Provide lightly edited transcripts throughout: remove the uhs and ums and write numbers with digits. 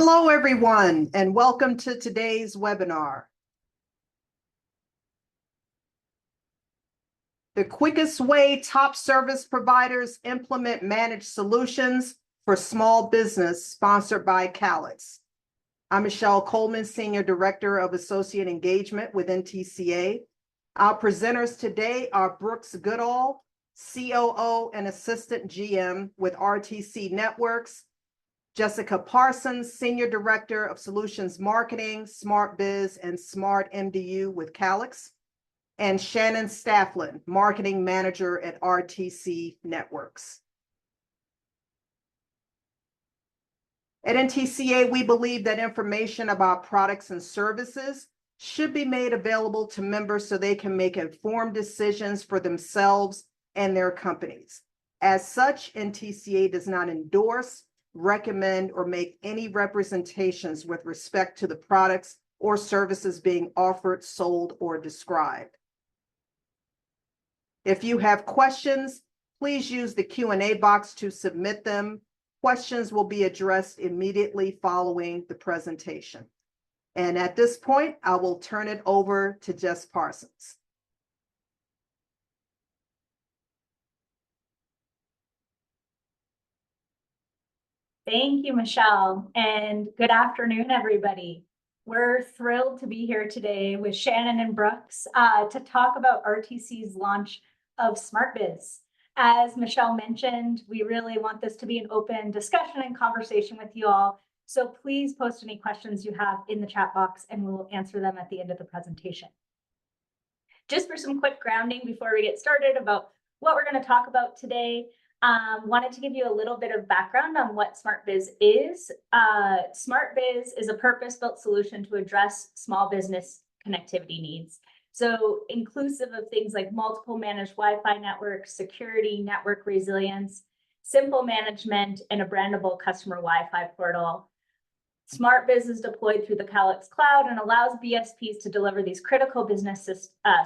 Hello, everyone, and welcome to today's webinar. The quickest way top service providers implement managed solutions for small business, sponsored by Calix. I'm Michelle Coleman, Senior Director of Associate Engagement with NTCA. Our presenters today are Brooks Goodall, COO and Assistant GM with RTC Networks, Jessica Parsons, Senior Director of Solutions Marketing, SmartBiz, and Smart MDU with Calix, and Shannon Stafflin, Marketing Manager at RTC Networks. At NTCA, we believe that information about products and services should be made available to members so they can make informed decisions for themselves and their companies. As such, NTCA does not endorse, recommend, or make any representations with respect to the products or services being offered, sold, or described. If you have questions, please use the Q&A box to submit them. Questions will be addressed immediately following the presentation. And at this point, I will turn it over to Jess Parsons. Thank you, Michelle, and good afternoon, everybody. We're thrilled to be here today with Shannon and Brooks to talk about RTC's launch of SmartBiz. As Michelle mentioned, we really want this to be an open discussion and conversation with you all. So please post any questions you have in the chat box and we'll answer them at the end of the presentation. Just for some quick grounding before we get started about what we're going to talk about today, wanted to give you a little bit of background on what SmartBiz is. SmartBiz is a purpose-built solution to address small business connectivity needs. So inclusive of things like multiple managed Wi-Fi networks, security, network resilience, simple management, and a brandable customer Wi-Fi portal. SmartBiz is deployed through the Calix cloud and allows BSPs to deliver these critical business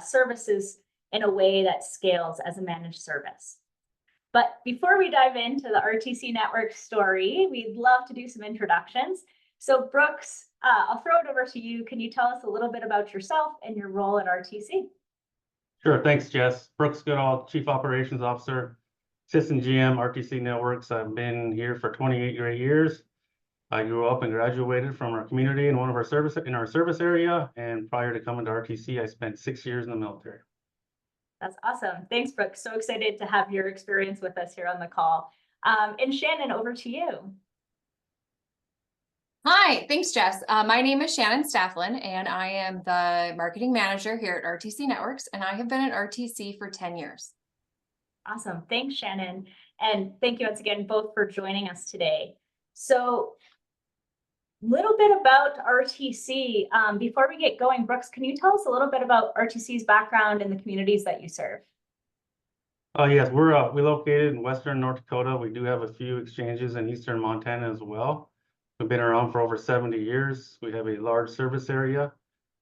services in a way that scales as a managed service. But before we dive into the RTC Network story, we'd love to do some introductions. So Brooks, I'll throw it over to you. Can you tell us a little bit about yourself and your role at RTC? Sure, thanks, Jess. Brooks Goodall, Chief Operations Officer, Assistant GM, RTC Networks. I've been here for 28 great years. I grew up and graduated from our community in our service area, and prior to coming to RTC, I spent 6 years in the military. That's awesome. Thanks, Brooks. So excited to have your experience with us here on the call. And Shannon, over to you. Hi, thanks, Jess. My name is Shannon Stafflin, and I am the marketing manager here at RTC Networks, and I have been at RTC for 10 years. Awesome. Thanks, Shannon. And thank you once again, both for joining us today. So a little bit about RTC. Before we get going, Brooks, can you tell us a little bit about RTC's background and the communities that you serve? Yes, we're located in Western North Dakota. We do have a few exchanges in Eastern Montana as well. We've been around for over 70 years. We have a large service area,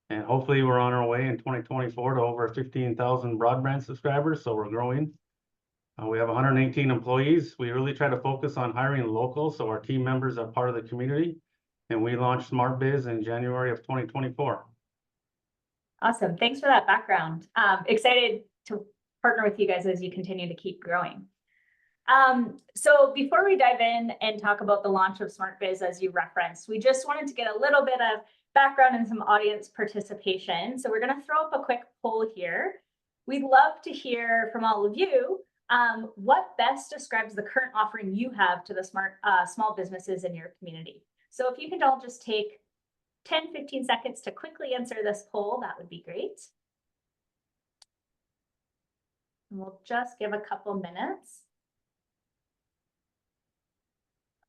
and hopefully we're on our way in 2024 to over 15,000 broadband subscribers, so we're growing. We have 118 employees. We really try to focus on hiring local, so our team members are part of the community, and we launched SmartBiz in January of 2024. Awesome. Thanks for that background. Excited to partner with you guys as you continue to keep growing. So before we dive in and talk about the launch of SmartBiz, as you referenced, we just wanted to get a little bit of background and some audience participation. So we're going to throw up a quick poll here. We'd love to hear from all of you what best describes the current offering you have to the small businesses in your community. So if you could all just take 10-15 seconds to quickly answer this poll, that would be great. And we'll just give a couple minutes.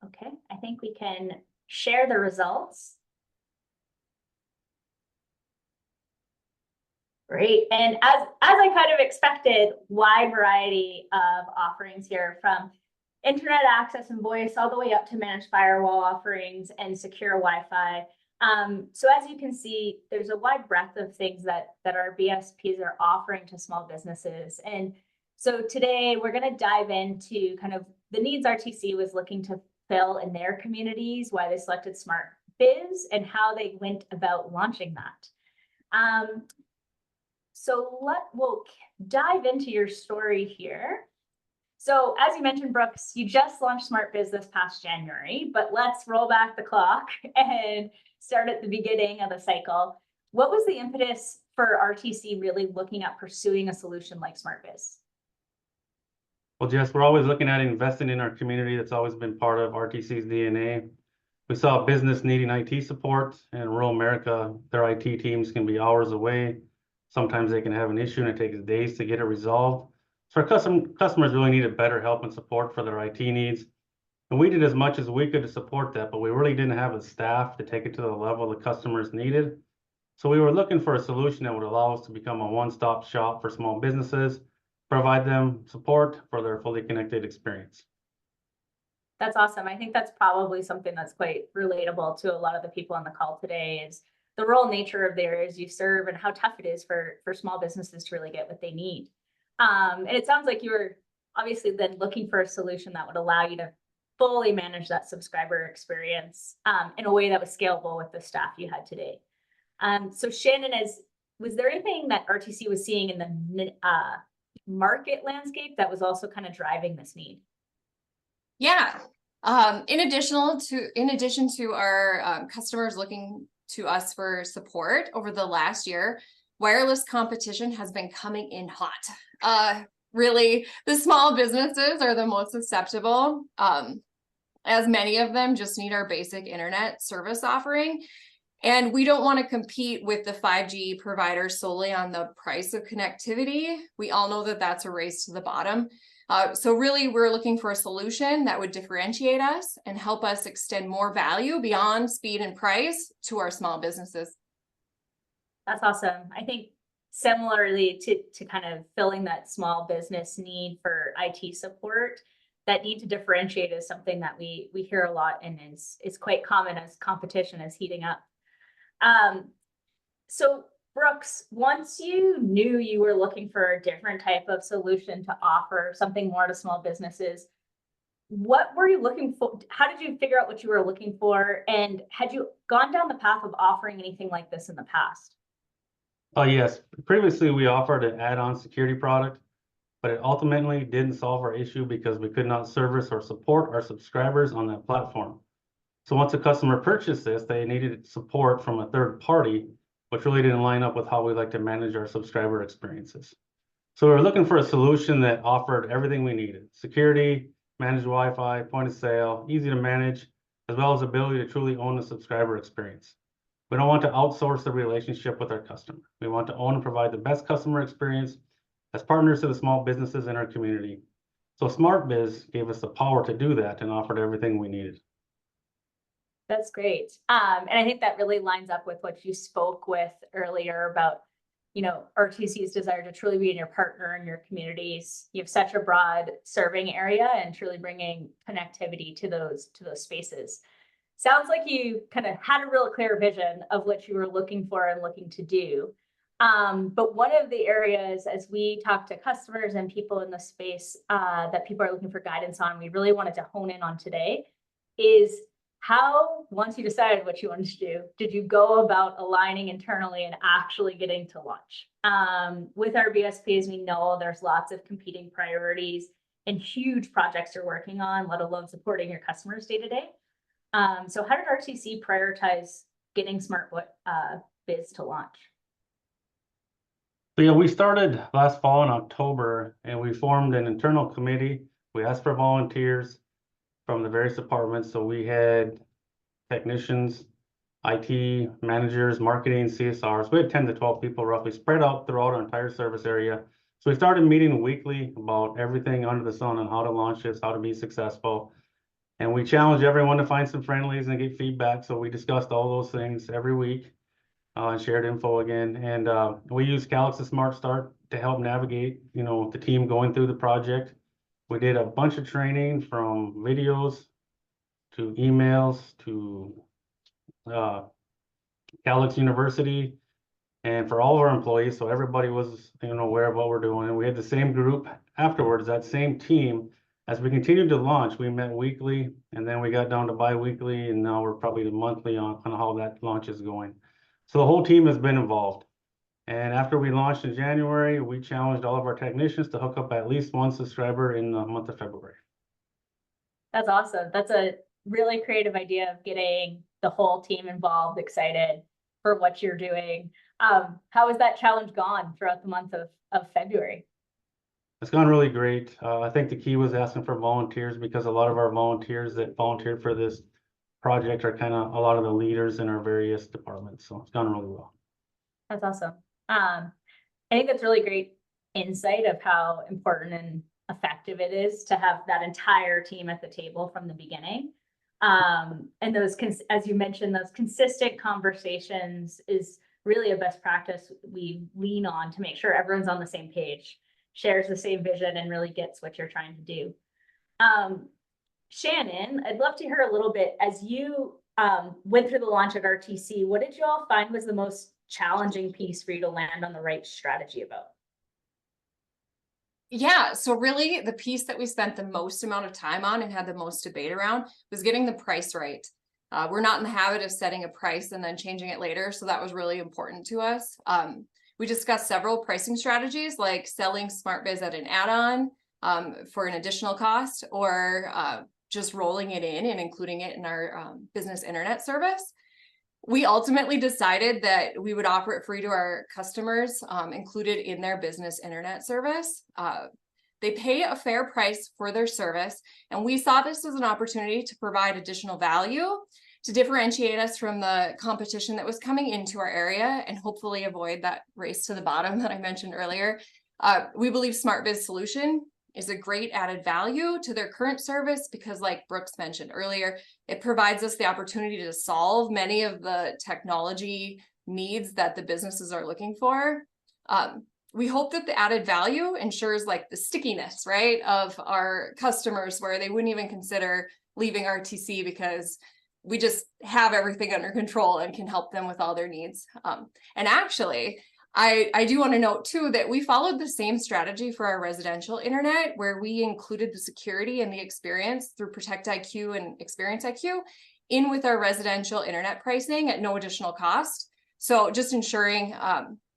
Okay, I think we can share the results. Great, and as I kind of expected, wide variety of offerings here, from internet access and voice all the way up to managed firewall offerings and secure Wi-Fi. So as you can see, there's a wide breadth of things that our BSPs are offering to small businesses. And so today we're going to dive into kind of the needs RTC was looking to fill in their communities, why they selected SmartBiz, and how they went about launching that. So we'll dive into your story here. So as you mentioned, Brooks, you just launched SmartBiz this past January, but let's roll back the clock and start at the beginning of the cycle. What was the impetus for RTC really looking at pursuing a solution like SmartBiz? Well, Jess, we're always looking at investing in our community. That's always been part of RTC's DNA. We saw a business needing IT support in rural America. Their IT teams can be hours away. Sometimes they can have an issue and it takes days to get it resolved. So our customers really needed better help and support for their IT needs. And we did as much as we could to support that, but we really didn't have the staff to take it to the level the customers needed. So we were looking for a solution that would allow us to become a one-stop shop for small businesses, provide them support for their fully connected experience. That's awesome. I think that's probably something that's quite relatable to a lot of the people on the call today, is the rural nature of the areas you serve and how tough it is for small businesses to really get what they need. And it sounds like you were obviously then looking for a solution that would allow you to fully manage that subscriber experience in a way that was scalable with the staff you had today. So Shannon, was there anything that RTC was seeing in the market landscape that was also kind of driving this need? Yeah. In addition to our customers looking to us for support over the last year, wireless competition has been coming in hot. Really, the small businesses are the most susceptible, as many of them just need our basic internet service offering. And we don't want to compete with the 5G providers solely on the price of connectivity. We all know that that's a race to the bottom. So really, we're looking for a solution that would differentiate us and help us extend more value beyond speed and price to our small businesses. That's awesome. I think similarly to kind of filling that small business need for IT support, that need to differentiate is something that we hear a lot, and is quite common as competition is heating up. So Brooks, once you knew you were looking for a different type of solution to offer something more to small businesses, what were you looking for? How did you figure out what you were looking for? And had you gone down the path of offering anything like this in the past? Oh, yes. Previously, we offered an add-on security product, but it ultimately didn't solve our issue because we could not service or support our subscribers on that platform. So once a customer purchased this, they needed support from a third party, which really didn't line up with how we like to manage our subscriber experiences. So we were looking for a solution that offered everything we needed: security, managed Wi-Fi, point of sale, easy to manage, as well as the ability to truly own the subscriber experience. We don't want to outsource the relationship with our customer. We want to own and provide the best customer experience as partners to the small businesses in our community. So SmartBiz gave us the power to do that and offered everything we needed. That's great. And I think that really lines up with what you spoke with earlier about, RTC's desire to truly be in your partner in your communities. You have such a broad serving area and truly bringing connectivity to those spaces. Sounds like you kind of had a real clear vision of what you were looking for and looking to do. But one of the areas, as we talk to customers and people in the space that people are looking for guidance on, we really wanted to hone in on today, is how, once you decided what you wanted to do, did you go about aligning internally and actually getting to launch? With our BSPs, we know there's lots of competing priorities and huge projects you're working on, let alone supporting your customers day to day. So how did RTC prioritize getting SmartBiz to launch? So yeah, we started last fall in October, and we formed an internal committee. We asked for volunteers from the various departments. So we had technicians, IT managers, marketing, CSRs. We had 10 to 12 people roughly spread out throughout our entire service area. So we started meeting weekly about everything under the sun on how to launch this, how to be successful. And we challenged everyone to find some friendlies and get feedback. So we discussed all those things every week and shared info again. And we used Calix's Smart Start to help navigate, the team going through the project. We did a bunch of training, from videos to emails to Calix University, and for all of our employees. So everybody was, aware of what we're doing. And we had the same group afterwards, that same team, As we continued to launch, we met weekly, and then we got down to bi-weekly, and now we're probably monthly on how that launch is going. So the whole team has been involved. And after we launched in January, we challenged all of our technicians to hook up at least one subscriber in the month of February. That's awesome. That's a really creative idea of getting the whole team involved, excited for what you're doing. How has that challenge gone throughout the month of February? It's gone really great. I think the key was asking for volunteers, because a lot of our volunteers that volunteered for this project are kind of a lot of the leaders in our various departments. So it's gone really well. That's awesome. I think that's really great insight of how important and effective it is to have that entire team at the table from the beginning. And those, as you mentioned, those consistent conversations is really a best practice we lean on to make sure everyone's on the same page, shares the same vision, and really gets what you're trying to do. Shannon, I'd love to hear a little bit, as you went through the launch at RTC, what did you all find was the most challenging piece for you to land on the right strategy about? Yeah, so really the piece that we spent the most amount of time on and had the most debate around was getting the price right. We're not in the habit of setting a price and then changing it later, so that was really important to us. We discussed several pricing strategies, like selling SmartBiz at an add-on for an additional cost, or just rolling it in and including it in our business internet service. We ultimately decided that we would offer it free to our customers, included in their business internet service. They pay a fair price for their service, and we saw this as an opportunity to provide additional value to differentiate us from the competition that was coming into our area and hopefully avoid that race to the bottom that I mentioned earlier. We believe SmartBiz solution is a great added value to their current service because, like Brooks mentioned earlier, it provides us the opportunity to solve many of the technology needs that the businesses are looking for. We hope that the added value ensures like the stickiness, right, of our customers, where they wouldn't even consider leaving RTC because we just have everything under control and can help them with all their needs. And actually, I do want to note too that we followed the same strategy for our residential internet, where we included the security and the experience through Protect IQ and Experience IQ in with our residential internet pricing at no additional cost. So just ensuring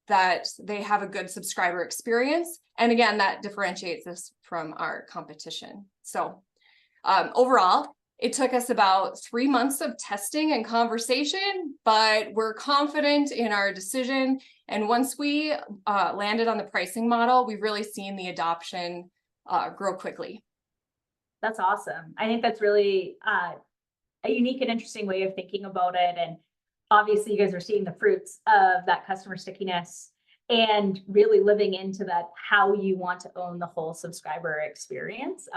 that they have a good subscriber experience. And again, that differentiates us from our competition. So overall, it took us about 3 months of testing and conversation, but we're confident in our decision. And once we landed on the pricing model, we've really seen the adoption grow quickly. That's awesome. I think that's really a unique and interesting way of thinking about it. And obviously you guys are seeing the fruits of that customer stickiness and really living into that, how you want to own the whole subscriber experience.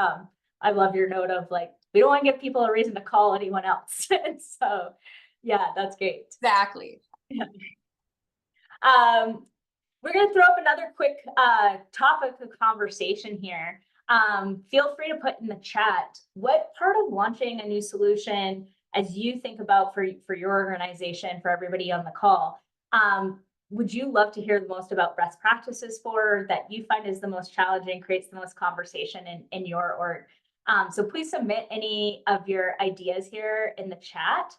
I love your note of like, we don't want to give people a reason to call anyone else. And so, yeah, that's great. Exactly. Yeah. We're going to throw up another quick topic of conversation here. Feel free to put in the chat, what part of launching a new solution, as you think about for your organization, for everybody on the call, would you love to hear the most about best practices for that you find is the most challenging, creates the most conversation in your org? So please submit any of your ideas here in the chat.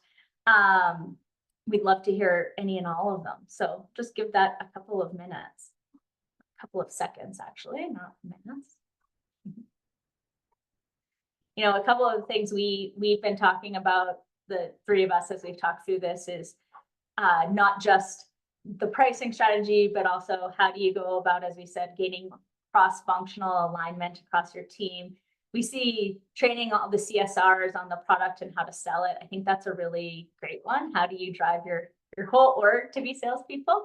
We'd love to hear any and all of them. So just give that a couple of minutes, a couple of seconds, actually, not minutes. You know, a couple of things we've been talking about, the three of us, as we've talked through this, is not just the pricing strategy, but also how do you go about, as we said, gaining cross-functional alignment across your team. We see training all the CSRs on the product and how to sell it. I think that's a really great one. How do you drive your whole org to be salespeople?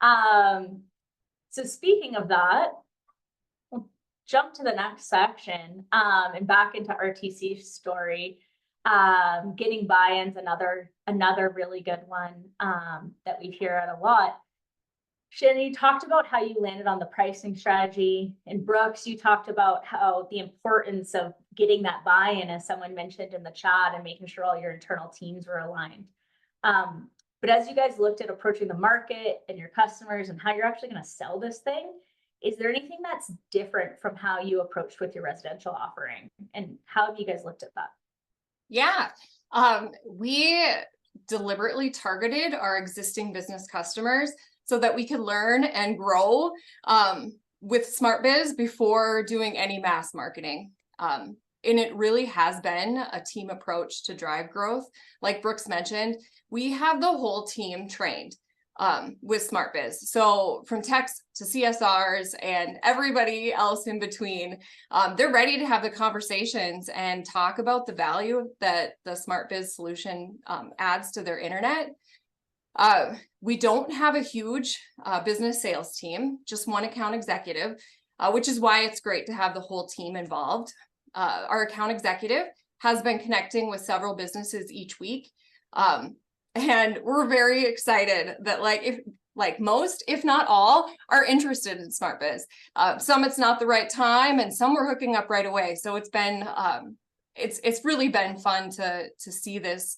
So speaking of that, we'll jump to the next section and back into RTC's story. Getting buy-ins, another really good one that we hear at a lot. Shannon, you talked about how you landed on the pricing strategy, and Brooks, you talked about how the importance of getting that buy-in, as someone mentioned in the chat, and making sure all your internal teams were aligned. But as you guys looked at approaching the market and your customers and how you're actually going to sell this thing, Is there anything that's different from how you approached with your residential offering? And how have you guys looked at that? Yeah, we deliberately targeted our existing business customers so that we could learn and grow with SmartBiz before doing any mass marketing. And it really has been a team approach to drive growth. Like Brooks mentioned, we have the whole team trained with SmartBiz. So from techs to CSRs and everybody else in between, they're ready to have the conversations and talk about the value that the SmartBiz solution adds to their internet. We don't have a huge business sales team, just one account executive, which is why it's great to have the whole team involved. Our account executive has been connecting with several businesses each week. And we're very excited that most, if not all, are interested in SmartBiz. Some it's not the right time, and some we're hooking up right away. So it's been it's really been fun to see this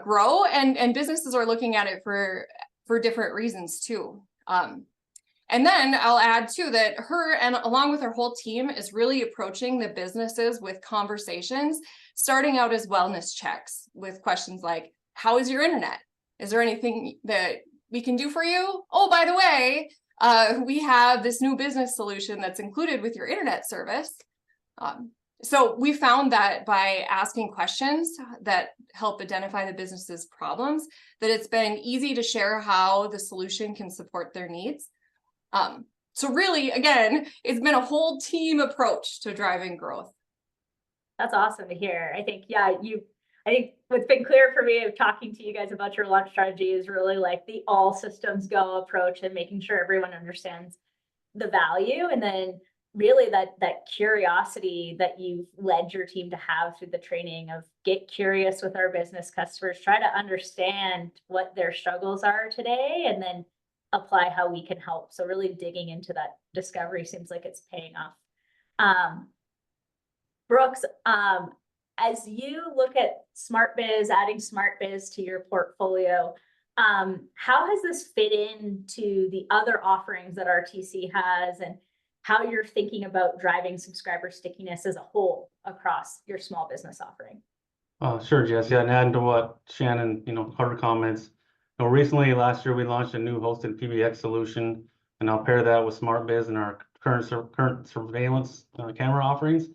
grow, and businesses are looking at it for different reasons too. And then I'll add too that her, and along with her whole team, is really approaching the businesses with conversations, starting out as wellness checks with questions like, how is your internet? Is there anything that we can do for you? Oh, by the way, we have this new business solution that's included with your internet service. So we found that by asking questions that help identify the business's problems, that it's been easy to share how the solution can support their needs. So really, again, it's been a whole team approach to driving growth. That's awesome to hear. I think, I think what's been clear for me of talking to you guys about your launch strategy is really like the all systems go approach and making sure everyone understands the value. And then really that curiosity that you've led your team to have through the training of get curious with our business customers, try to understand what their struggles are today, and then apply how we can help. So really digging into that discovery seems like it's paying off. Brooks, as you look at SmartBiz, adding SmartBiz to your portfolio, how has this fit into the other offerings that RTC has, and how you're thinking about driving subscriber stickiness as a whole across your small business offering? Sure, Jess. Yeah, and adding to what Shannon, her comments. Recently, last year, we launched a new hosted PBX solution, and I'll pair that with SmartBiz and our current surveillance camera offerings.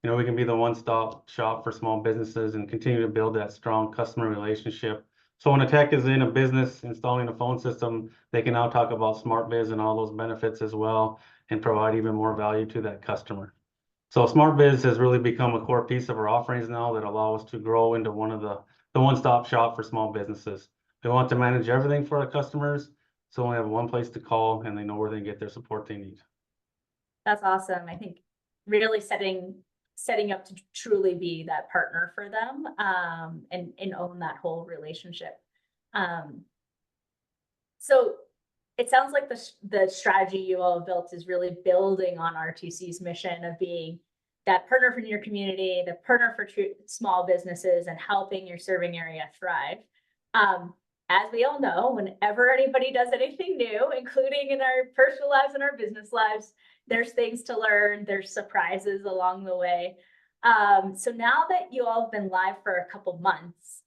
We can be the one-stop shop for small businesses and continue to build that strong customer relationship. So when a tech is in a business installing a phone system, they can now talk about SmartBiz and all those benefits as well, and provide even more value to that customer. So SmartBiz has really become a core piece of our offerings now that allow us to grow into one of the one-stop shop for small businesses. They want to manage everything for our customers, so only have one place to call, and they know where they can get their support they need. That's awesome. I think really setting up to truly be that partner for them, and own that whole relationship. So it sounds like the strategy you all have built is really building on RTC's mission of being that partner for your community, the partner for small businesses, and helping your serving area thrive. As we all know, whenever anybody does anything new, including in our personal lives and our business lives, there's things to learn, there's surprises along the way. So now that you all have been live for a couple months,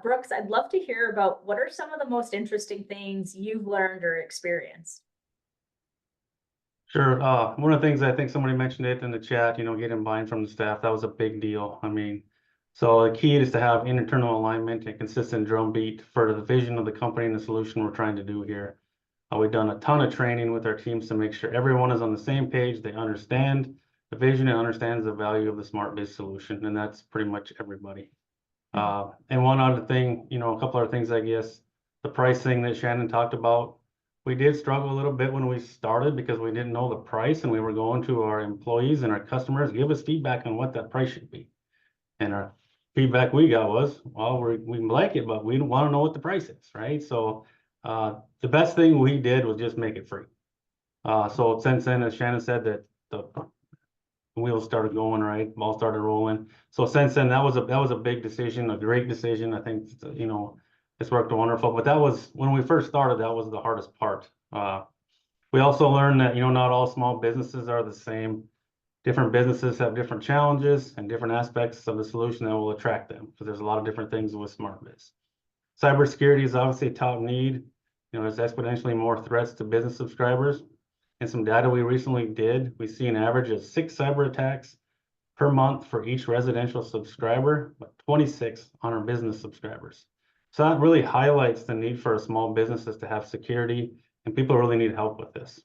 Brooks, I'd love to hear about what are some of the most interesting things you've learned or experienced. Sure. One of the things, I think somebody mentioned it in the chat, getting buy-in from the staff, that was a big deal. So the key is to have internal alignment and consistent drumbeat for the vision of the company and the solution we're trying to do here. We've done a ton of training with our teams to make sure everyone is on the same page. They understand the vision and understands the value of the SmartBiz solution, and that's pretty much everybody. And one other thing, a couple other things, I guess, the pricing that Shannon talked about. We did struggle a little bit when we started because we didn't know the price, and we were going to our employees and our customers, give us feedback on what that price should be. And our feedback we got was, well, we like it, but we don't want to know what the price is, right? So the best thing we did was just make it free. So since then, as Shannon said, that the wheels started going, right, ball started rolling. So since then, that was a big decision, a great decision. I think it's worked wonderful. But that was when we first started. That was the hardest part. We also learned that, not all small businesses are the same. Different businesses have different challenges and different aspects of the solution that will attract them, because there's a lot of different things with SmartBiz. Cybersecurity is obviously a top need. There's exponentially more threats to business subscribers. And some data we recently did, we see an average of 6 cyber attacks per month for each residential subscriber, but 26 on our business subscribers. So that really highlights the need for small businesses to have security, and people really need help with this.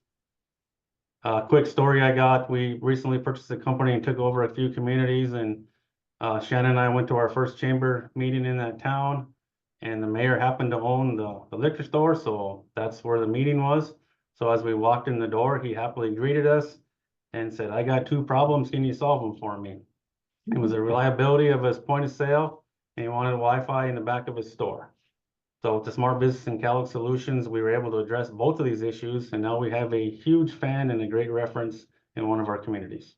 Quick story I got, we recently purchased a company and took over a few communities, and Shannon and I went to our first chamber meeting in that town, and the mayor happened to own the liquor store, so that's where the meeting was. So as we walked in the door, he happily greeted us and said, "I got 2 problems, can you solve them for me?" It was the reliability of his point of sale, and he wanted Wi-Fi in the back of his store. So with the SmartBiz and Calix solutions, we were able to address both of these issues, and now we have a huge fan and a great reference in one of our communities.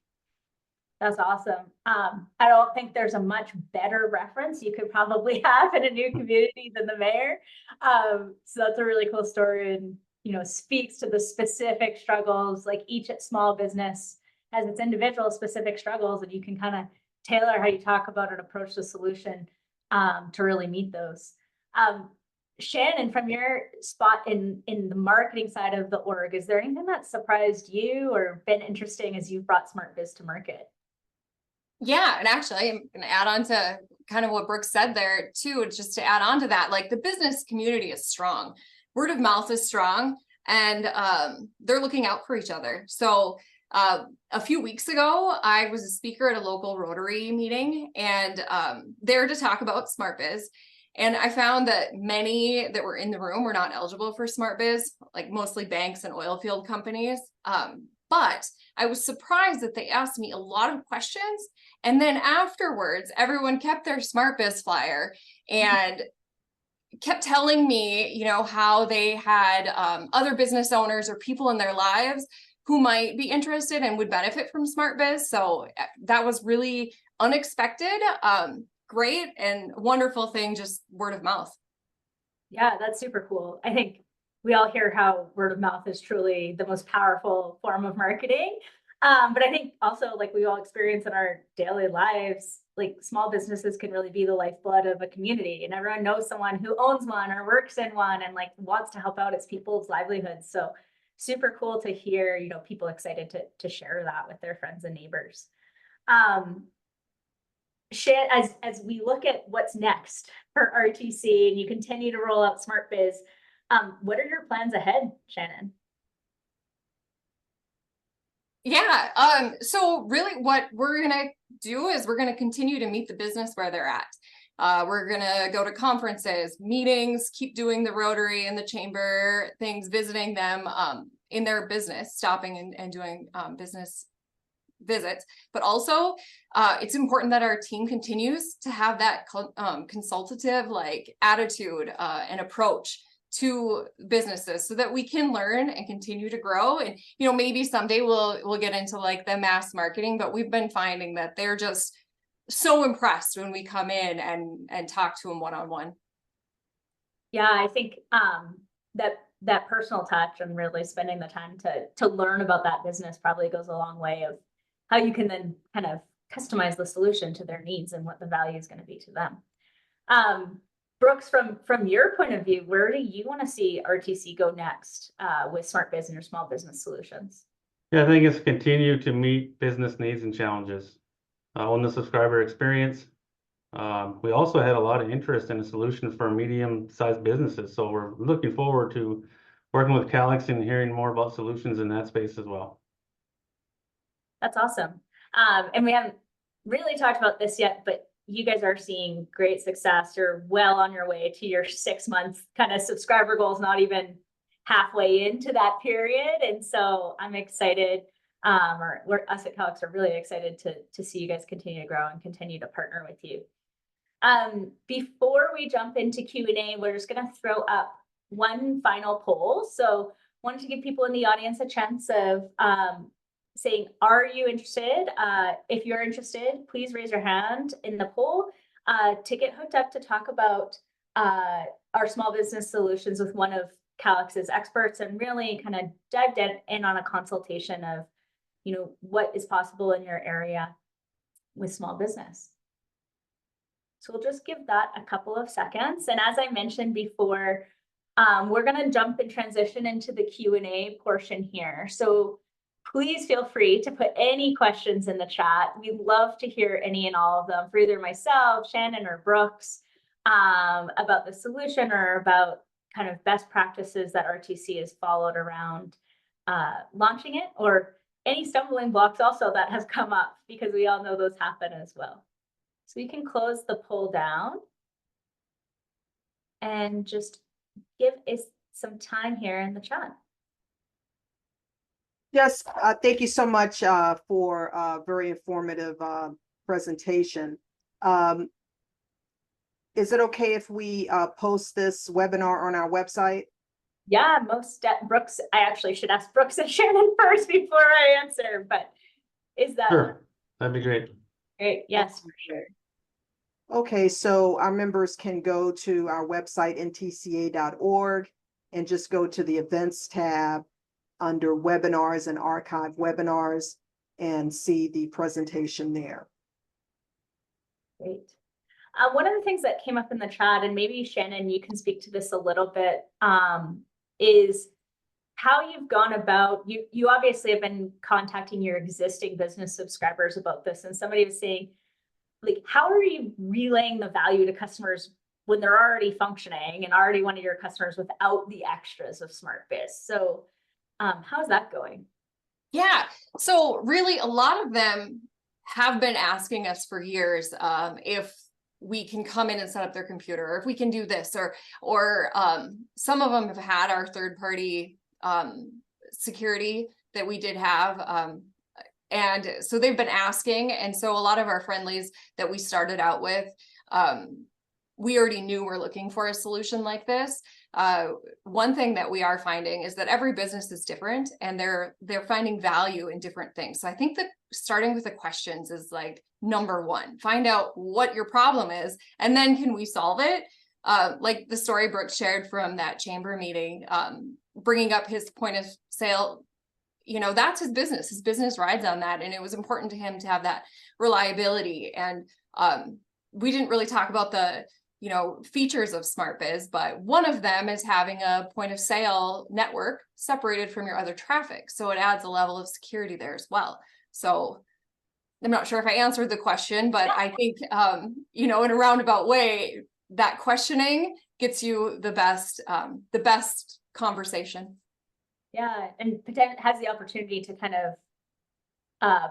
That's awesome. I don't think there's a much better reference you could probably have in a new community than the mayor. So that's a really cool story, and speaks to the specific struggles. Like each small business has its individual specific struggles, and you can kind of tailor how you talk about and approach the solution to really meet those. Shannon, from your spot in the marketing side of the org, is there anything that surprised you or been interesting as you've brought SmartBiz to market? Yeah, and actually, I'm going to add on to kind of what Brooke said there too, just to add on to that, like the business community is strong. Word of mouth is strong, and they're looking out for each other. So a few weeks ago, I was a speaker at a local Rotary meeting, and there to talk about SmartBiz. And I found that many that were in the room were not eligible for SmartBiz, like mostly banks and oil field companies. But I was surprised that they asked me a lot of questions. And then afterwards, everyone kept their SmartBiz flyer and kept telling me, how they had other business owners or people in their lives who might be interested and would benefit from SmartBiz. So that was really unexpected, great and wonderful thing, just word of mouth. Yeah, that's super cool. I think we all hear how word of mouth is truly the most powerful form of marketing. But I think also, like we all experience in our daily lives, like small businesses can really be the lifeblood of a community, and everyone knows someone who owns one or works in one and like wants to help out its people's livelihoods. So super cool to hear, people excited to share that with their friends and neighbors. As we look at what's next for RTC and you continue to roll out SmartBiz, what are your plans ahead, Shannon? Yeah, so really what we're gonna do is we're gonna continue to meet the business where they're at. We're gonna go to conferences, meetings, keep doing the Rotary and the Chamber things, visiting them in their business, stopping and doing business visits. But also, it's important that our team continues to have that consultative attitude and approach to businesses, so that we can learn and continue to grow. And maybe someday we'll get into the mass marketing, but we've been finding that they're just so impressed when we come in and talk to them one-on-one. Yeah, I think that personal touch and really spending the time to learn about that business probably goes a long way of how you can then kind of customize the solution to their needs and what the value is going to be to them. Brooks, from your point of view, where do you want to see RTC go next with SmartBiz and your small business solutions? Yeah, I think it's continue to meet business needs and challenges on the subscriber experience. We also had a lot of interest in a solution for medium-sized businesses, so we're looking forward to working with Calix and hearing more about solutions in that space as well. That's awesome. And we haven't really talked about this yet, but you guys are seeing great success. You're well on your way to your 6 months kind of subscriber goals, not even halfway into that period. And so I'm excited, us at Calix are really excited to see you guys continue to grow and continue to partner with you. Before we jump into Q&A, we're just going to throw up one final poll. So wanted to give people in the audience a chance of saying, are you interested? If you're interested, please raise your hand in the poll to get hooked up to talk about our small business solutions with one of Calix's experts and really kind of dived in on a consultation of, what is possible in your area with small business. So we'll just give that a couple of seconds. And as I mentioned before, we're going to jump and transition into the Q&A portion here. So please feel free to put any questions in the chat. We'd love to hear any and all of them for either myself, Shannon, or Brooks, about the solution or about kind of best practices that RTC has followed around launching it, or any stumbling blocks also that has come up, because we all know those happen as well. So you can close the poll down and just give us some time here in the chat. Yes, thank you so much for a very informative presentation. Is it okay if we post this webinar on our website? Yeah, Brooks, I actually should ask Brooks and Shannon first before I answer, but is that? Sure, that'd be great. Great, yes, for sure. Okay, so our members can go to our website, ntca.org, and just go to the events tab under webinars and archive webinars and see the presentation there. Great. One of the things that came up in the chat, and maybe Shannon, you can speak to this a little bit, is how you've gone about, you obviously have been contacting your existing business subscribers about this, and somebody was saying, like, how are you relaying the value to customers when they're already functioning and already one of your customers without the extras of SmartBiz? So how's that going? Yeah, so really a lot of them have been asking us for years if we can come in and set up their computer, or if we can do this, or some of them have had our third-party security that we did have. And so they've been asking. And so a lot of our friendlies that we started out with, we already knew we're looking for a solution like this. One thing that we are finding is that every business is different, and they're finding value in different things. So I think that starting with the questions is like number one. Find out what your problem is, and then can we solve it? Like the story Brooks shared from that chamber meeting, bringing up his point of sale, that's his business. His business rides on that, and it was important to him to have that reliability. And we didn't really talk about the features of SmartBiz, but one of them is having a point of sale network separated from your other traffic. So it adds a level of security there as well. So I'm not sure if I answered the question, but I think, in a roundabout way, that questioning gets you the best conversation. Yeah, and has the opportunity to kind of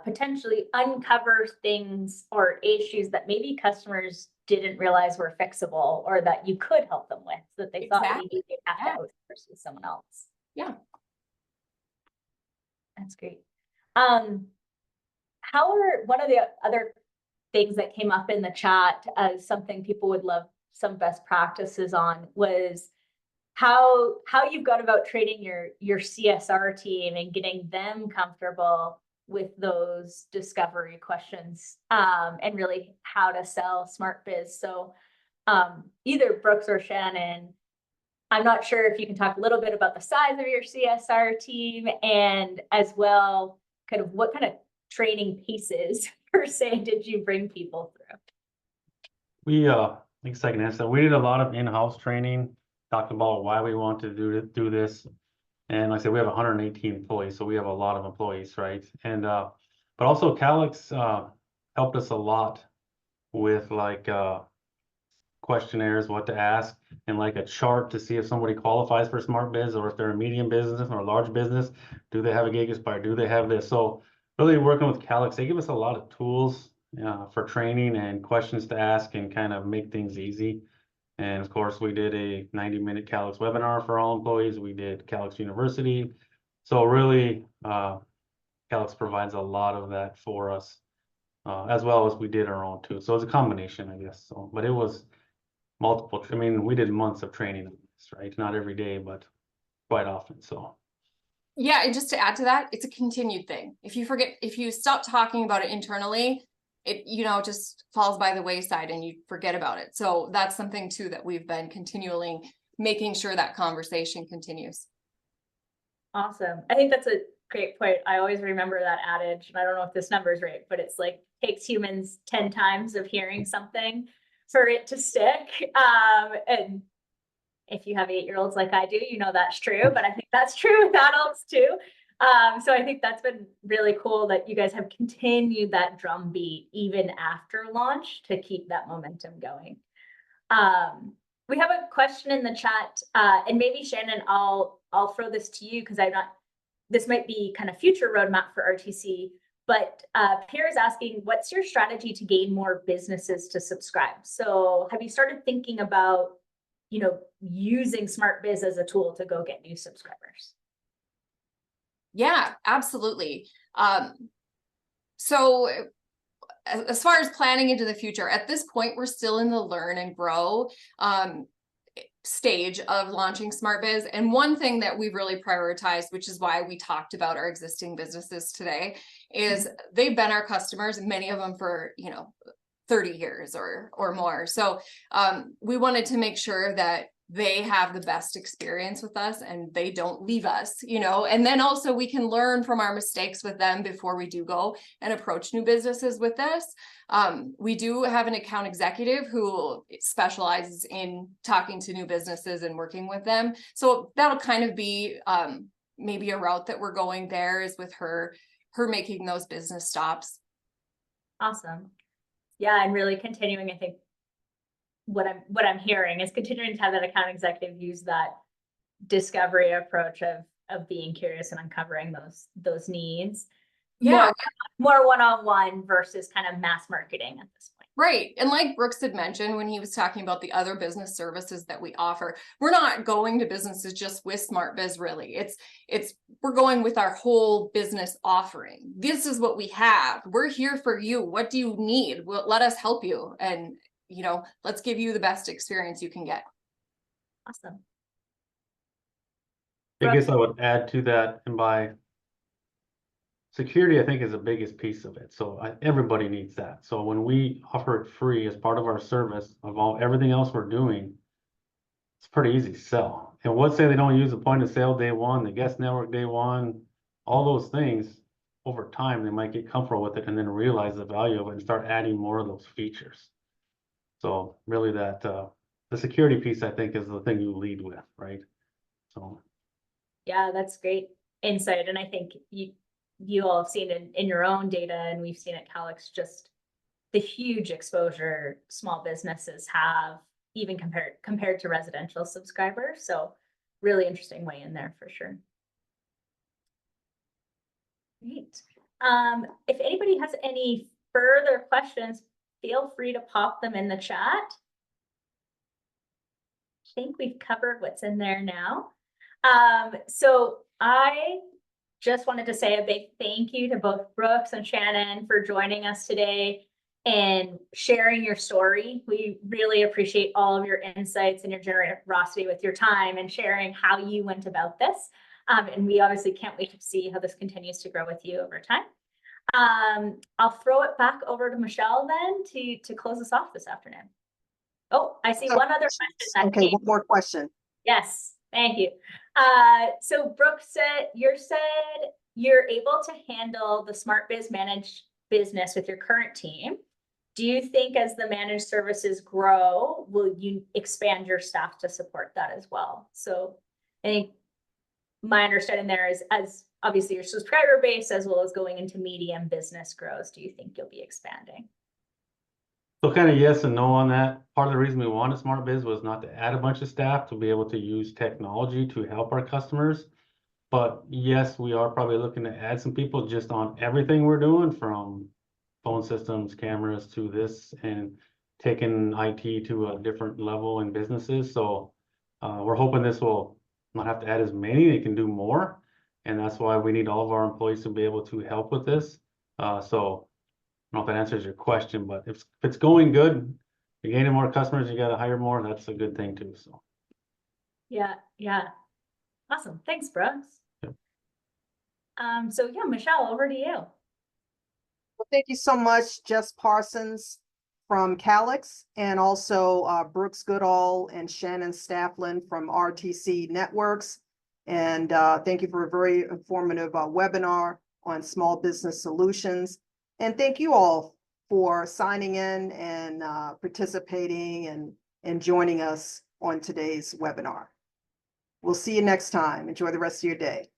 potentially uncover things or issues that maybe customers didn't realize were fixable, or that you could help them with, that they thought maybe they'd have to outsource with someone else. Yeah. That's great. One of the other things that came up in the chat as something people would love some best practices on was how you've gone about training your CSR team and getting them comfortable with those discovery questions, and really how to sell SmartBiz. So either Brooks or Shannon, I'm not sure if you can talk a little bit about the size of your CSR team, and as well, kind of what kind of training pieces per se did you bring people through? We, I think second answer, we did a lot of in-house training, talked about why we want to do this. And like I said, we have 118 employees, so we have a lot of employees, right? And but also Calix helped us a lot with like questionnaires, what to ask, and like a chart to see if somebody qualifies for SmartBiz, or if they're a medium business or a large business. Do they have a gig aspire? Do they have this? So really working with Calix, they give us a lot of tools for training and questions to ask and kind of make things easy. And of course, we did a 90-minute Calix webinar for all employees. We did Calix University. So really, Calix provides a lot of that for us, as well as we did our own too. So it's a combination, I guess. So, but it was multiple. I mean, we did months of training on this, right? Not every day, but quite often. So. Yeah, and just to add to that, it's a continued thing. If you stop talking about it internally, it just falls by the wayside and you forget about it. So that's something too that we've been continually making sure that conversation continues. Awesome. I think that's a great point. I always remember that adage, and I don't know if this number is right, but it's like takes humans 10 times of hearing something for it to stick. And if you have 8-year-olds like I do, you know that's true, but I think that's true with adults too. So I think that's been really cool that you guys have continued that drumbeat even after launch to keep that momentum going. We have a question in the chat, and maybe Shannon, I'll throw this to you because this might be kind of future roadmap for RTC, but Pierre is asking, what's your strategy to gain more businesses to subscribe? So have you started thinking about, using SmartBiz as a tool to go get new subscribers? Yeah, absolutely. So as far as planning into the future, at this point, we're still in the learn and grow stage of launching SmartBiz. And one thing that we've really prioritized, which is why we talked about our existing businesses today, is they've been our customers, many of them for, 30 years or more. So we wanted to make sure that they have the best experience with us and they don't leave us, and then also we can learn from our mistakes with them before we do go and approach new businesses with this. We do have an account executive who specializes in talking to new businesses and working with them. So that'll kind of be maybe a route that we're going there, is with her making those business stops. Awesome. Yeah, and really continuing, I think, what I'm hearing is continuing to have that account executive use that discovery approach of being curious and uncovering those needs. Yeah. More one-on-one versus kind of mass marketing at this point. Right. And like Brooks had mentioned when he was talking about the other business services that we offer, we're not going to businesses just with SmartBiz, really. We're going with our whole business offering. This is what we have. We're here for you. What do you need? Let us help you. And let's give you the best experience you can get. Awesome. I guess I would add to that, and by security, I think, is the biggest piece of it. So everybody needs that. So when we offer it free as part of our service of everything else we're doing, it's pretty easy to sell. And let's say they don't use the point of sale day one, the guest network day one, all those things. Over time, they might get comfortable with it and then realize the value of it and start adding more of those features. So really that the security piece, I think, is the thing you lead with, right? So yeah, that's great insight. And I think you all have seen it in your own data, and we've seen at Calix just the huge exposure small businesses have, even compared to residential subscribers. So really interesting way in there for sure. Great. If anybody has any further questions, feel free to pop them in the chat. I think we've covered what's in there now. So I just wanted to say a big thank you to both Brooks and Shannon for joining us today and sharing your story. We really appreciate all of your insights and your generosity with your time and sharing how you went about this. And we obviously can't wait to see how this continues to grow with you over time. I'll throw it back over to Michelle then to close us off this afternoon. Oh, I see one other question that Okay, came. one more question. Yes, thank you. So Brooke said you're able to handle the SmartBiz managed business with your current team. Do you think as the managed services grow, will you expand your staff to support that as well? So I think my understanding there is, as obviously your subscriber base as well as going into medium business grows, do you think you'll be expanding? So kind of yes and no on that. Part of the reason we wanted SmartBiz was not to add a bunch of staff, to be able to use technology to help our customers. But yes, we are probably looking to add some people just on everything we're doing, from phone systems, cameras to this, and taking IT to a different level in businesses. So we're hoping this will not have to add as many, they can do more. And that's why we need all of our employees to be able to help with this. So I don't know if that answers your question, but if it's going good, you're gaining more customers, you got to hire more. That's a good thing too. So yeah, awesome. Thanks, Brooks. Yep. So yeah, Michelle, over to you. Well, thank you so much, Jess Parsons, from Calix, and also Brooks Goodall and Shannon Stafflin from RTC Networks. And thank you for a very informative webinar on small business solutions. And thank you all for signing in and participating and joining us on today's webinar. We'll see you next time. Enjoy the rest of your day.